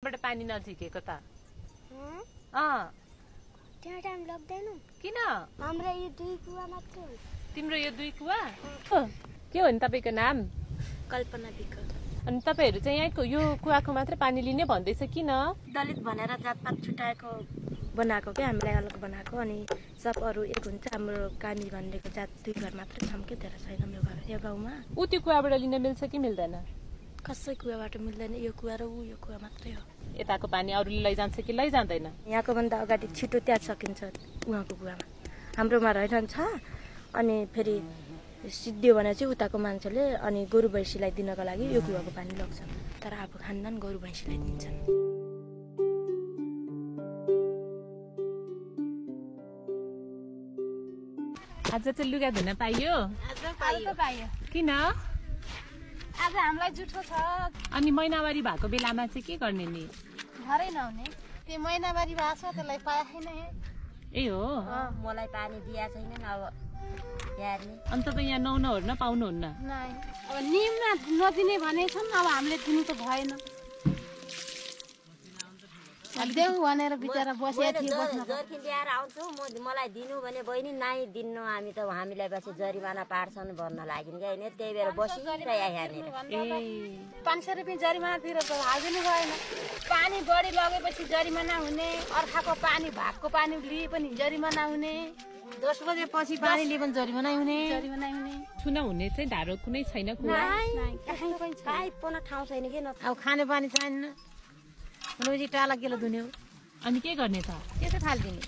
बाट पानी नझिकेको त त्यहाँ टाइम लाग्दैन किन हाम्रो यो दुई कुवा मात्र हो तिम्रो यो दुई कुवा के हो नि तपाईको नाम कल्पना विक अनि तपाईहरु चाहिँ यहाँको यो कुवाको मात्र पानी लिने भन्दैछ किन दलित भनेर जातपात छुटाएको बनाएको के हामीलाई अलग बनाएको अनि सब अरु एक हुन्छ हाम्रो कामी भन्नेको जात दुई घर मात्र छम के धेरै छैन यो गाउँमा उ त्यो कुवाबाट लिन मिल्छ कि मिल्दैन कसै कुवाबाट मिल्दैन यो कुवा र यो कुवा मात्रै हो यताको पानी अरूले लैजान्छ कि लैजाँदैन यहाँको भन्दा अगाडि छिटो त्यहाँ सकिन्छ उहाँको कुवामा हाम्रोमा रहन्छ अनि फेरि सिद्धियो भने चाहिँ उताको मान्छेले अनि गोरु भैँसीलाई दिनको लागि यो कुवाको पानी लग्छ तर अब खानदान गोरु भैँसीलाई दिन्छन् आज चाहिँ लुगा धुन पाइयो पाइयो किन आज हामीलाई जुठो छ अनि महिनावारी भएको बेलामा चाहिँ के गर्ने नि घरै नहुने त्यो महिनावारी भएको छ त्यसलाई पाएन ए हो मलाई पानी दिया छैन अब यार्ने अनि तपाईँ यहाँ नुहाउन ओर्न पाउनुहुन्न अब निममा नदिने भनेछन् अब हामीले दिनु त भएन देऊ भनेर बिचारा बसेको थियो बस्न जर्किन ल्याएर आउँछु मलाई दिनु भने बहिनी नाइ दिन्नु हामी त हामीलाई पछि जरिमाना पार्छन् भन्न लाग्यो नि त्यही भएर बसिरहेको यहाँनिर 500 रुपियाँ जरिमाना तिरेर त हाल्दिनु भएन पानी बढी लगेपछि जरिमाना हुने अर्खाको पानी भागको पानी लिए पनि जरिमाना हुने 10 बजेपछि पानी लिए पनि जरिमाना हुने छुना हुने चाहिँ धारो कुनै छैन कुवा पाइप पनि ठाउँ छैन के न अब खाने पानी छैन रोजी टाला किलो दुन्यो अनि के गर्ने त त्यसै फाल्दिने